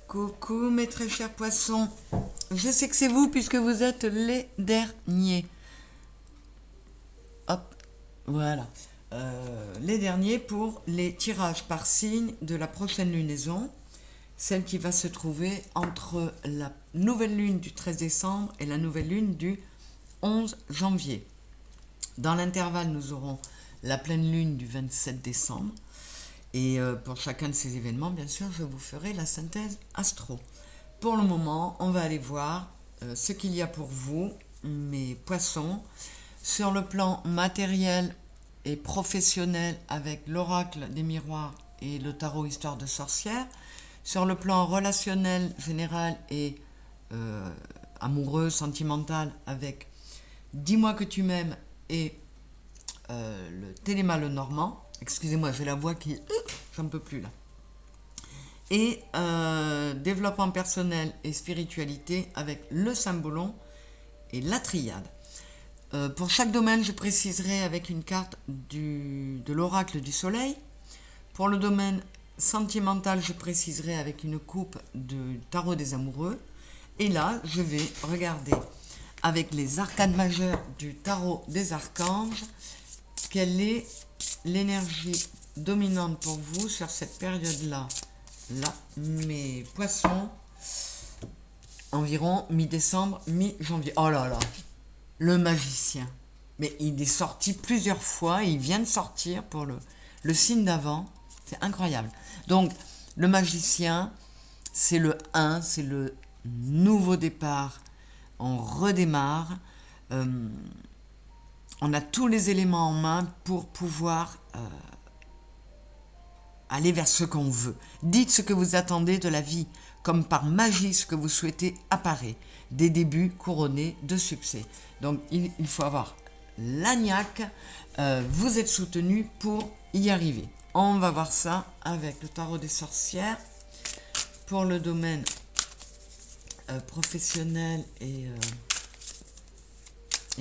Coucou mes très chers poissons, je sais que c'est vous puisque vous êtes les derniers. Hop, voilà. Les derniers pour les tirages par signe de la prochaine lunaison, celle qui va se trouver entre la nouvelle lune du 13 décembre et la nouvelle lune du 11 janvier. Dans l'intervalle, nous aurons la pleine lune du 27 décembre. Et pour chacun de ces événements, bien sûr, je vous ferai la synthèse astro. Pour le moment, on va aller voir ce qu'il y a pour vous, mes poissons, sur le plan matériel et professionnel avec l'oracle des miroirs et le tarot histoire de sorcière, sur le plan relationnel général et amoureux, sentimental avec Dis-moi que tu m'aimes et le Téléma le Normand. Excusez-moi, j'ai la voix qui... J'en peux plus là. Et développement personnel et spiritualité avec le Symbolon et la Triade. Pour chaque domaine, je préciserai avec une carte de l'oracle du soleil. Pour le domaine sentimental, je préciserai avec une coupe du tarot des amoureux. Et là, je vais regarder avec les arcanes majeures du tarot des archanges quelle est l'énergie dominante pour vous sur cette période-là. Là, mes poissons, environ mi-décembre, mi-janvier. Oh là là, le magicien. Mais il est sorti plusieurs fois, il vient de sortir pour le signe d'avant. C'est incroyable. Donc, le magicien, c'est le 1, c'est le nouveau départ. On redémarre. On a tous les éléments en main pour pouvoir aller vers ce qu'on veut. Dites ce que vous attendez de la vie, comme par magie ce que vous souhaitez apparaît. Des débuts couronnés de succès. Donc il faut avoir la niaque, vous êtes soutenu pour y arriver. On va voir ça avec le tarot des sorcières pour le domaine professionnel et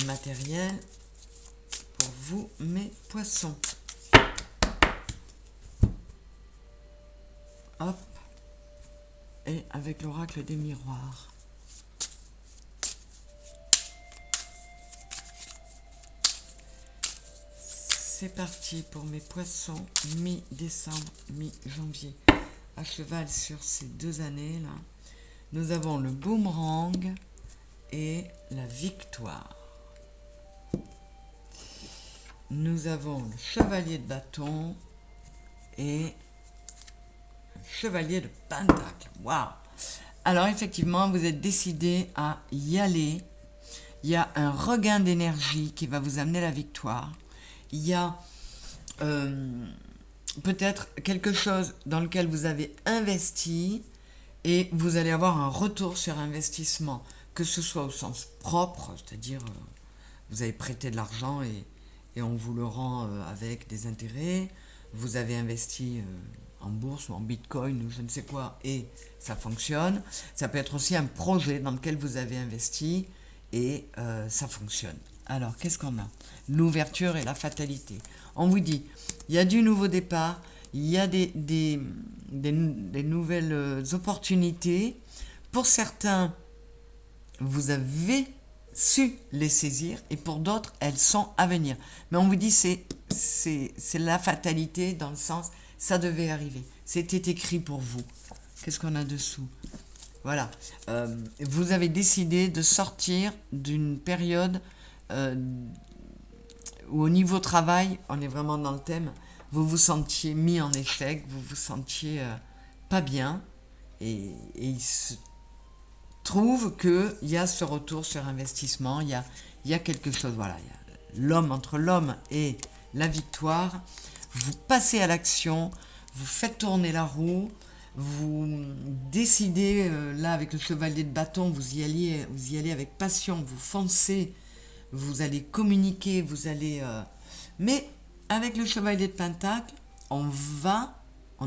matériel. Pour vous, mes poissons. Hop. Et avec l'oracle des miroirs. C'est parti pour mes poissons, mi-décembre, mi-janvier. À cheval sur ces 2 années-là. Nous avons le boomerang et la victoire. Nous avons le chevalier de bâton et le chevalier de pentacle. Waouh! Alors effectivement, vous êtes décidé à y aller. Il y a un regain d'énergie qui va vous amener la victoire. Il y a peut-être quelque chose dans lequel vous avez investi et vous allez avoir un retour sur investissement, que ce soit au sens propre, c'est-à-dire vous avez prêté de l'argent et on vous le rend avec des intérêts, vous avez investi en bourse ou en bitcoin ou je ne sais quoi et ça fonctionne. Ça peut être aussi un projet dans lequel vous avez investi et ça fonctionne. Alors, qu'est-ce qu'on a? L'ouverture et la fatalité. On vous dit, il y a du nouveau départ, il y a des nouvelles opportunités. Pour certains, vous avez su les saisir et pour d'autres elles sont à venir, mais on vous dit c'est la fatalité dans le sens ça devait arriver, c'était écrit pour vous. Qu'est-ce qu'on a dessous? Voilà, vous avez décidé de sortir d'une période où au niveau travail, on est vraiment dans le thème, vous vous sentiez mis en échec, vous vous sentiez pas bien et il se trouve qu'il y a ce retour sur investissement, il y a quelque chose, voilà, il y a l'homme entre l'homme et la victoire, vous passez à l'action, vous faites tourner la roue, vous décidez, là avec le chevalier de bâton, vous y allez avec passion, vous foncez, vous allez communiquer, vous allez... mais avec le chevalier de pentacle, on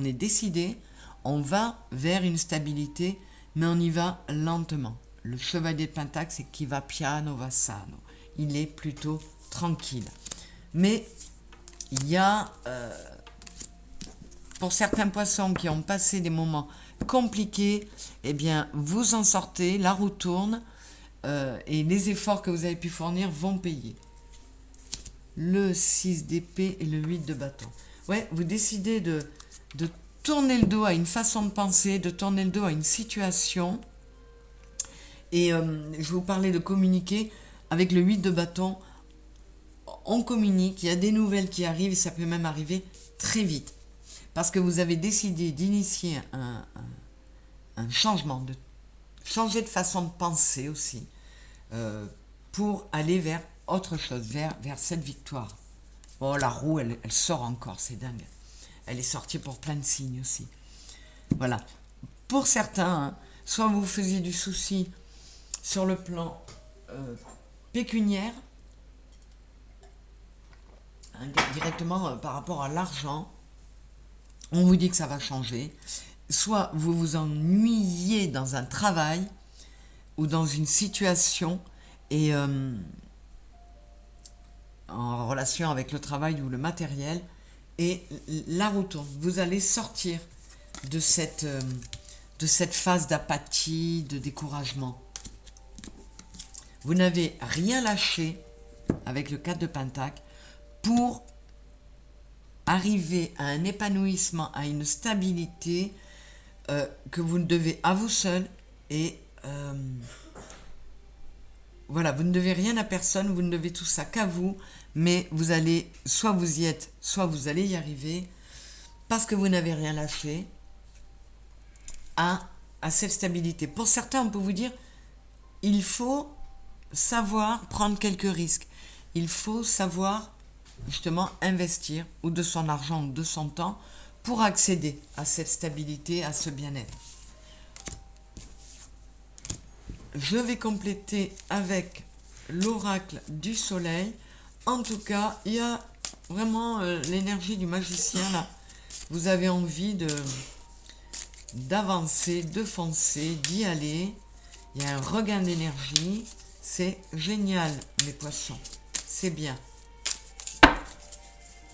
est décidé, on va vers une stabilité, mais on y va lentement. Le chevalier de pentacle, c'est qui va piano va sano. Il est plutôt tranquille. Mais il y a pour certains poissons qui ont passé des moments compliqués, eh bien, vous en sortez, la roue tourne, et les efforts que vous avez pu fournir vont payer. Le 6 d'épée et le 8 de bâton. Ouais, vous décidez de tourner le dos à une façon de penser, de tourner le dos à une situation. Et je vous parlais de communiquer. Avec le 8 de bâton, on communique, il y a des nouvelles qui arrivent, et ça peut même arriver très vite. Parce que vous avez décidé d'initier un changement, de changer de façon de penser aussi, pour aller vers autre chose, vers cette victoire. Bon, la roue, elle sort encore, c'est dingue. Elle est sortie pour plein de signes aussi. Voilà. Pour certains, hein, soit vous faisiez du souci sur le plan pécuniaire, hein, directement par rapport à l'argent, on vous dit que ça va changer. Soit vous vous ennuyez dans un travail ou dans une situation et en relation avec le travail ou le matériel, et la roue tourne. Vous allez sortir de cette phase d'apathie, de découragement. Vous n'avez rien lâché avec le 4 de Pentacle pour arriver à un épanouissement, à une stabilité que vous ne devez à vous seul, et voilà, vous ne devez rien à personne, vous ne devez tout ça qu'à vous, mais vous allez, soit vous y êtes, soit vous allez y arriver, parce que vous n'avez rien lâché à cette stabilité. Pour certains, on peut vous dire, il faut savoir prendre quelques risques, il faut savoir justement investir ou de son argent ou de son temps pour accéder à cette stabilité, à ce bien-être. Je vais compléter avec l'oracle du soleil. En tout cas, il y a vraiment l'énergie du magicien là. Vous avez envie d'avancer, de foncer, d'y aller. Il y a un regain d'énergie. C'est génial, mes poissons. C'est bien.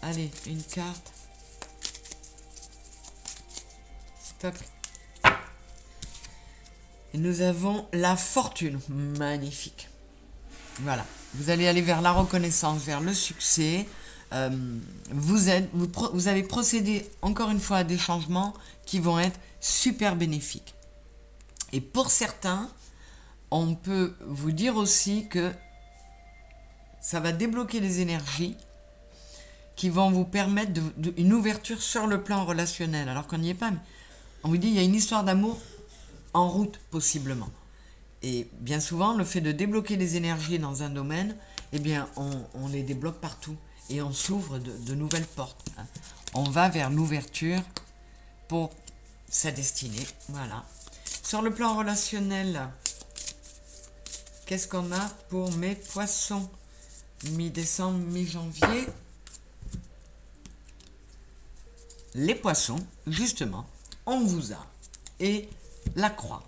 Allez, une carte. Toc. Et nous avons la fortune. Magnifique. Voilà. Vous allez aller vers la reconnaissance, vers le succès. Vous avez procédé encore une fois à des changements qui vont être super bénéfiques. Et pour certains, on peut vous dire aussi que ça va débloquer les énergies qui vont vous permettre une ouverture sur le plan relationnel. Alors qu'on n'y est pas, mais on vous dit il y a une histoire d'amour en route possiblement. Et bien souvent, le fait de débloquer les énergies dans un domaine, eh bien, on les débloque partout et on s'ouvre de nouvelles portes. On va vers l'ouverture pour sa destinée. Voilà. Sur le plan relationnel, qu'est-ce qu'on a pour mes poissons? Mi-décembre, mi-janvier. Les poissons, justement, on vous a. Et la croix.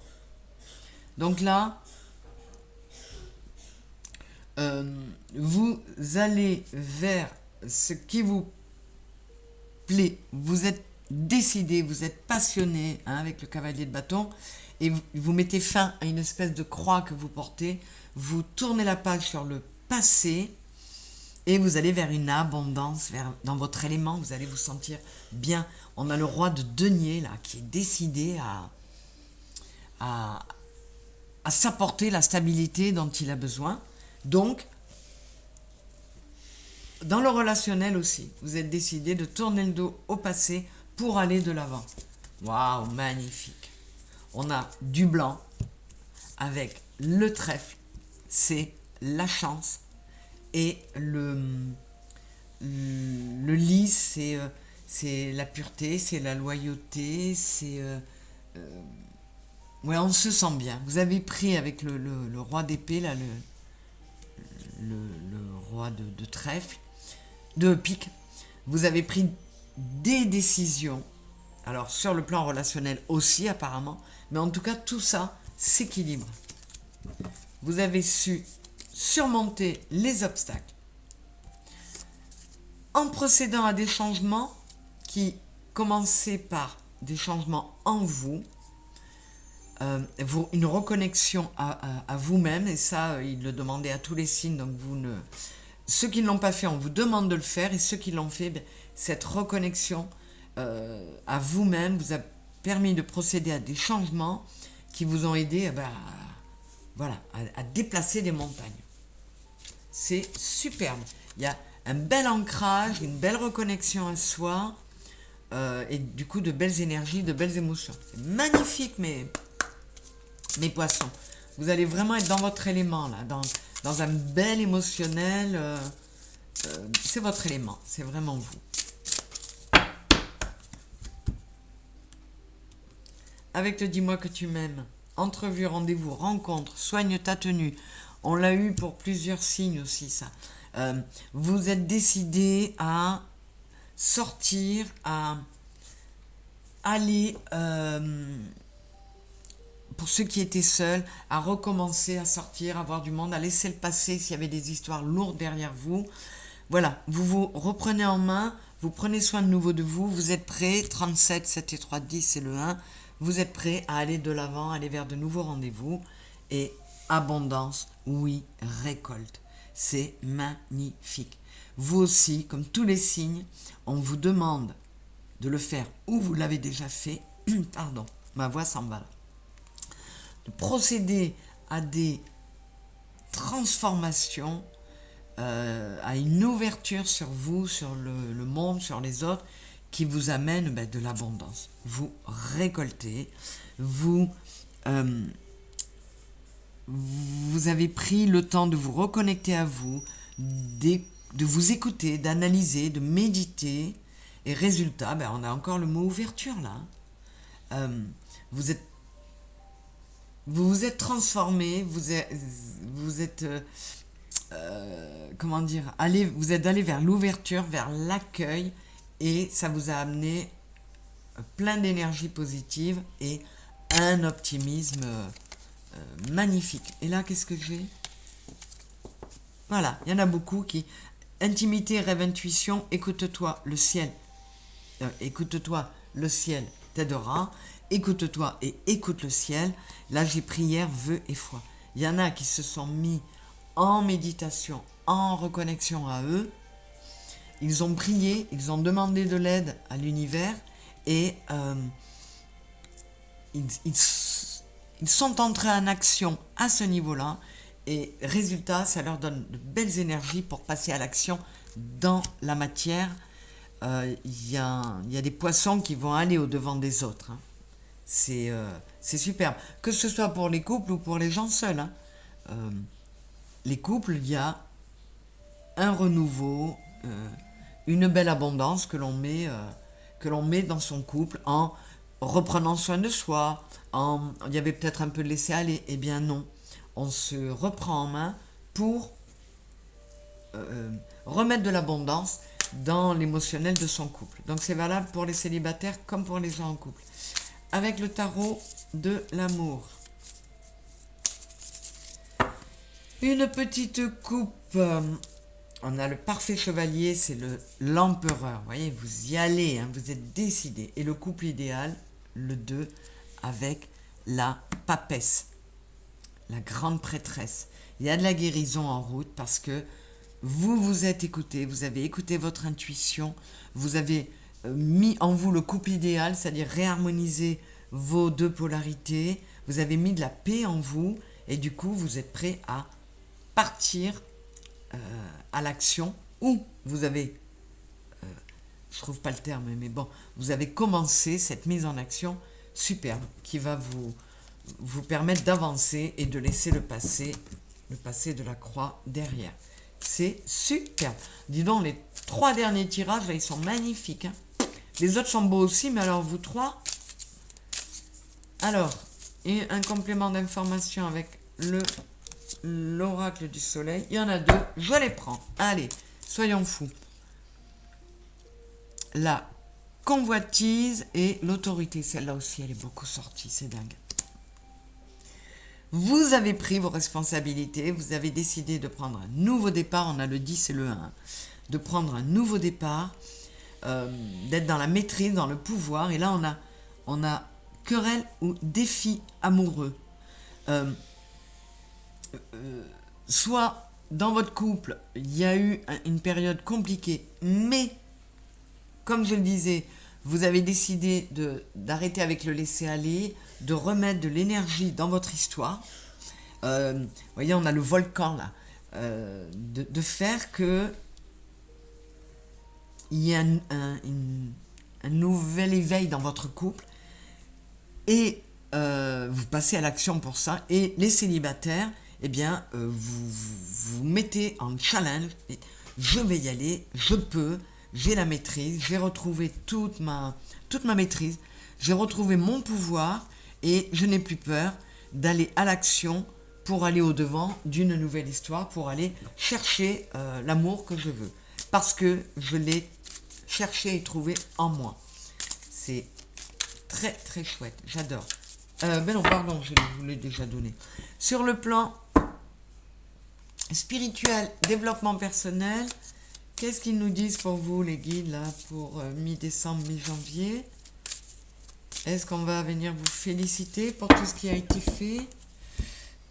Donc là, vous allez vers ce qui vous plaît. Vous êtes décidé, vous êtes passionné, hein, avec le cavalier de bâton, et vous mettez fin à une espèce de croix que vous portez. Vous tournez la page sur le passé et vous allez vers une abondance, dans votre élément. Vous allez vous sentir bien. On a le roi de denier là qui est décidé à s'apporter la stabilité dont il a besoin. Donc, dans le relationnel aussi, vous êtes décidé de tourner le dos au passé pour aller de l'avant. Waouh, magnifique. On a du blanc avec le trèfle, c'est la chance, et le lys, c'est la pureté, c'est la loyauté, c'est... ouais, on se sent bien. Vous avez pris avec le roi d'épée, là, le roi de trèfle, de pique, vous avez pris des décisions, alors sur le plan relationnel aussi apparemment, mais en tout cas tout ça s'équilibre. Vous avez su surmonter les obstacles en procédant à des changements qui commencer par des changements en vous, une reconnexion à vous-même, et ça, il le demandait à tous les signes, donc ceux qui ne l'ont pas fait, on vous demande de le faire, et ceux qui l'ont fait, cette reconnexion à vous-même vous a permis de procéder à des changements qui vous ont aidé voilà, à déplacer des montagnes. C'est superbe. Il y a un bel ancrage, une belle reconnexion à soi, et du coup de belles énergies, de belles émotions. C'est magnifique, mes poissons. Vous allez vraiment être dans votre élément, là, dans un bel émotionnel. C'est votre élément, c'est vraiment vous. Avec le dis-moi que tu m'aimes, entrevue, rendez-vous, rencontre, soigne ta tenue. On l'a eu pour plusieurs signes aussi, ça. Vous êtes décidé à sortir, à aller, pour ceux qui étaient seuls, à recommencer à sortir, à voir du monde, à laisser le passé s'il y avait des histoires lourdes derrière vous. Voilà, vous vous reprenez en main, vous prenez soin de nouveau de vous, vous êtes prêts, 37, 7 et 3, 10, c'est le 1, vous êtes prêts à aller de l'avant, aller vers de nouveaux rendez-vous, et abondance, oui, récolte. C'est magnifique. Vous aussi, comme tous les signes, on vous demande de le faire ou vous l'avez déjà fait, pardon, ma voix s'emballe, de procéder à des transformations, à une ouverture sur vous, sur le monde, sur les autres, qui vous amène de l'abondance. Vous récoltez, vous avez pris le temps de vous reconnecter à vous, de vous écouter, d'analyser, de méditer, et résultat, on a encore le mot ouverture là. Vous vous êtes transformé, vous êtes comment dire, vous êtes allé vers l'ouverture, vers l'accueil, et ça vous a amené plein d'énergie positive et un optimisme magnifique. Et là, qu'est-ce que j'ai? Voilà, il y en a beaucoup qui... Intimité, rêve, intuition, écoute-toi, le ciel. Écoute-toi, le ciel t'aidera. Écoute-toi et écoute le ciel. Là, j'ai prière, vœux et foi. Il y en a qui se sont mis en méditation, en reconnexion à eux. Ils ont prié, ils ont demandé de l'aide à l'univers, et ils sont entrés en action à ce niveau-là, et résultat, ça leur donne de belles énergies pour passer à l'action dans la matière. Il y a des poissons qui vont aller au-devant des autres, hein. C'est superbe, que ce soit pour les couples ou pour les gens seuls, hein. Les couples, il y a un renouveau, une belle abondance que l'on met dans son couple en reprenant soin de soi. Il y avait peut-être un peu de laisser aller, eh bien non, on se reprend en main pour remettre de l'abondance dans l'émotionnel de son couple. Donc c'est valable pour les célibataires comme pour les gens en couple. Avec le tarot de l'amour, une petite coupe, on a le parfait chevalier, c'est l'empereur, vous voyez, vous y allez, hein, vous êtes décidé. Et le couple idéal, le 2, avec la papesse, la grande prêtresse. Il y a de la guérison en route parce que vous vous êtes écouté, vous avez écouté votre intuition, vous avez mis en vous le couple idéal, c'est-à-dire réharmoniser vos deux polarités, vous avez mis de la paix en vous, et du coup vous êtes prêt à partir à l'action, ou vous avez, je trouve pas le terme, mais bon, vous avez commencé cette mise en action superbe qui va vous permettre d'avancer et de laisser le passé de la croix derrière. C'est superbe. Dis donc, les 3 derniers tirages, là, ils sont magnifiques, hein. Les autres sont beaux aussi, mais alors vous 3. Alors, et un complément d'information avec l'oracle du soleil. Il y en a 2, je les prends. Allez, soyons fous. La convoitise et l'autorité. Celle-là aussi, elle est beaucoup sortie, c'est dingue. Vous avez pris vos responsabilités, vous avez décidé de prendre un nouveau départ, on a le 10 et le 1, de prendre un nouveau départ, d'être dans la maîtrise, dans le pouvoir. Et là, on a querelle ou défi amoureux. Soit dans votre couple, il y a eu une période compliquée, mais comme je le disais, vous avez décidé d'arrêter avec le laisser-aller, de remettre de l'énergie dans votre histoire. Vous voyez, on a le volcan là, de faire que il y a un nouvel éveil dans votre couple et vous passez à l'action pour ça. Et les célibataires, eh bien, vous mettez en challenge. Et je vais y aller, je peux, j'ai la maîtrise, j'ai retrouvé toute ma maîtrise, j'ai retrouvé mon pouvoir et je n'ai plus peur d'aller à l'action pour aller au-devant d'une nouvelle histoire, pour aller chercher l'amour que je veux. Parce que je l'ai cherché et trouvé en moi. C'est très très chouette, j'adore. Ben non, pardon, je vous l'ai déjà donné. Sur le plan spirituel, développement personnel, qu'est-ce qu'ils nous disent pour vous les guides là pour mi-décembre, mi-janvier? Est-ce qu'on va venir vous féliciter pour tout ce qui a été fait?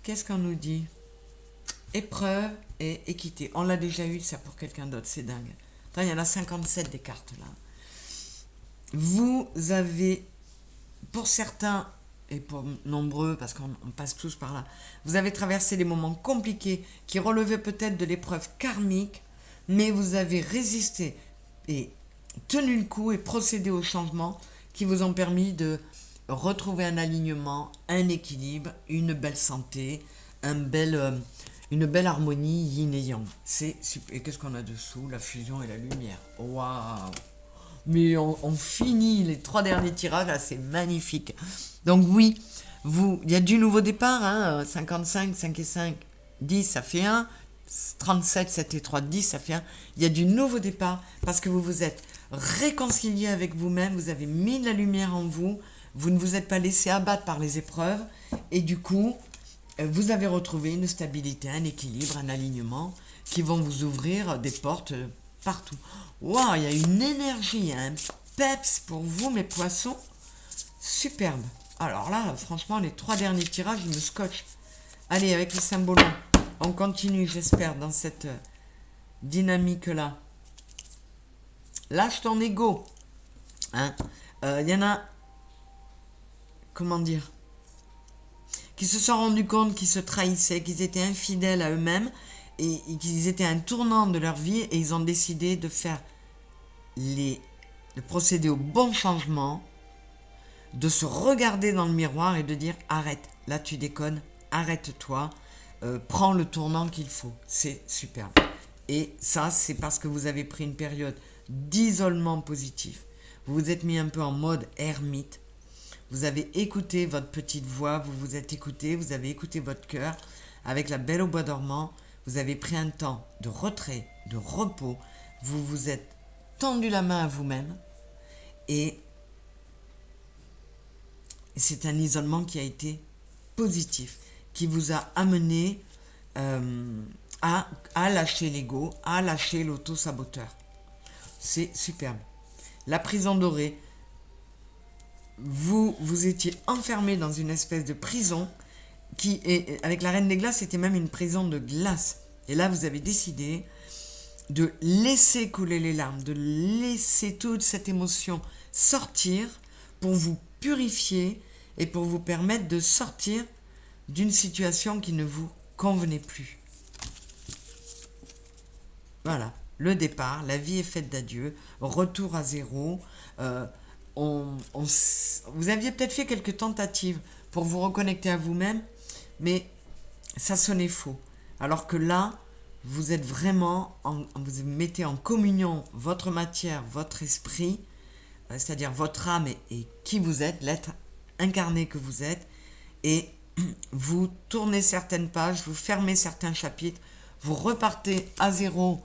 Qu'est-ce qu'on nous dit? Épreuve et équité. On l'a déjà eu, ça pour quelqu'un d'autre, c'est dingue. Attends, il y en a 57 des cartes là. Vous avez, pour certains, et pour nombreux, parce qu'on passe tous par là, vous avez traversé des moments compliqués qui relevaient peut-être de l'épreuve karmique, mais vous avez résisté et tenu le coup et procédé aux changements qui vous ont permis de retrouver un alignement, un équilibre, une belle santé, une belle harmonie yin et yang. C'est super. Et qu'est-ce qu'on a dessous? La fusion et la lumière. Waouh! Mais on finit les 3 derniers tirages, là, c'est magnifique. Donc oui, il y a du nouveau départ, hein, 55, 5 et 5, 10, ça fait 1. 37, 7 et 3, 10, ça fait 1. Il y a du nouveau départ parce que vous vous êtes réconcilié avec vous-même, vous avez mis de la lumière en vous, vous ne vous êtes pas laissé abattre par les épreuves et du coup, vous avez retrouvé une stabilité, un équilibre, un alignement qui vont vous ouvrir des portes partout. Waouh, il y a une énergie, un peps pour vous, mes poissons. Superbe. Alors là, franchement, les 3 derniers tirages, ils me scotchent. Allez, avec les symboles, on continue, j'espère, dans cette dynamique-là. Lâche ton ego. Hein, y en a, comment dire, qui se sont rendus compte qu'ils se trahissaient, qu'ils étaient infidèles à eux-mêmes et qu'ils étaient à un tournant de leur vie et ils ont décidé de faire de procéder au bon changement, de se regarder dans le miroir et de dire arrête, là tu déconnes, arrête-toi, prends le tournant qu'il faut. C'est superbe. Et ça, c'est parce que vous avez pris une période d'isolement positif. Vous vous êtes mis un peu en mode ermite. Vous avez écouté votre petite voix, vous vous êtes écouté, vous avez écouté votre cœur. Avec la Belle au bois dormant, vous avez pris un temps de retrait, de repos. Vous vous êtes tendu la main à vous-même. Et c'est un isolement qui a été positif, qui vous a amené à lâcher l'ego, à lâcher l'auto-saboteur. C'est superbe. La prison dorée, vous étiez enfermé dans une espèce de prison qui, avec la Reine des Glaces, c'était même une prison de glace. Et là, vous avez décidé de laisser couler les larmes, de laisser toute cette émotion sortir pour vous purifier et pour vous permettre de sortir d'une situation qui ne vous convenait plus. Voilà, le départ, la vie est faite d'adieu, retour à zéro. Vous aviez peut-être fait quelques tentatives pour vous reconnecter à vous-même, mais ça sonnait faux. Alors que là, vous êtes vraiment, vous mettez en communion votre matière, votre esprit, c'est-à-dire votre âme et qui vous êtes, l'être incarné que vous êtes, et vous tournez certaines pages, vous fermez certains chapitres, vous repartez à zéro.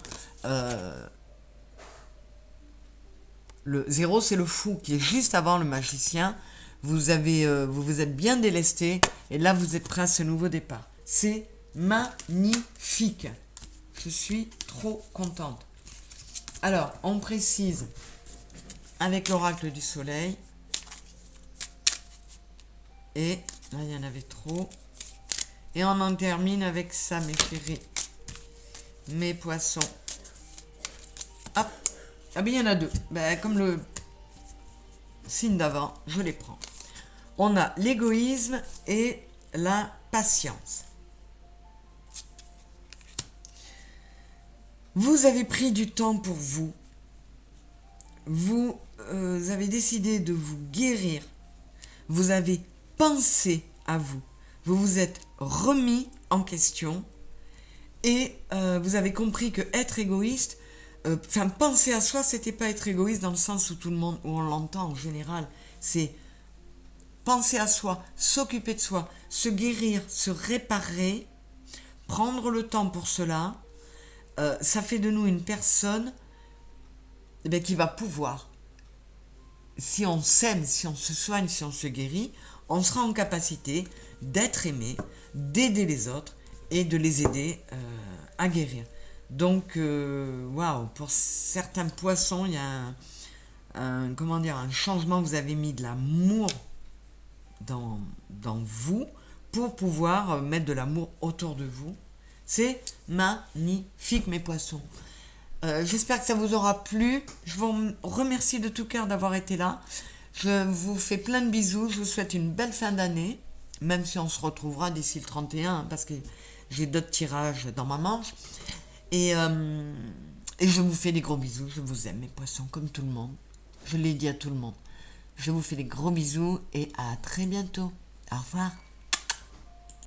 Le zéro, c'est le fou qui est juste avant le magicien. Vous vous êtes bien délesté et là vous êtes prêt à ce nouveau départ. C'est magnifique. Je suis trop contente. Alors, on précise avec l'oracle du soleil. Et là, il y en avait trop. Et on en termine avec ça, mes chéris. Mes poissons. Hop. Ah bien, il y en a deux. Ben, comme le signe d'avant, je les prends. On a l'égoïsme et la patience. Vous avez pris du temps pour vous. Vous avez décidé de vous guérir. Vous avez pensé à vous. Vous vous êtes remis en question. Et vous avez compris que être égoïste, penser à soi, c'était pas être égoïste dans le sens où tout le monde, où on l'entend en général. C'est penser à soi, s'occuper de soi, se guérir, se réparer, prendre le temps pour cela. Ça fait de nous une personne qui va pouvoir, si on s'aime, si on se soigne, si on se guérit, on sera en capacité d'être aimé, d'aider les autres et de les aider à guérir. Donc, waouh, pour certains poissons, il y a un changement. Vous avez mis de l'amour dans vous pour pouvoir mettre de l'amour autour de vous. C'est magnifique, mes poissons. J'espère que ça vous aura plu. Je vous remercie de tout cœur d'avoir été là. Je vous fais plein de bisous. Je vous souhaite une belle fin d'année, même si on se retrouvera d'ici le 31, parce que j'ai d'autres tirages dans ma manche. Et je vous fais des gros bisous. Je vous aime, mes poissons, comme tout le monde. Je l'ai dit à tout le monde. Je vous fais des gros bisous et à très bientôt. Au revoir.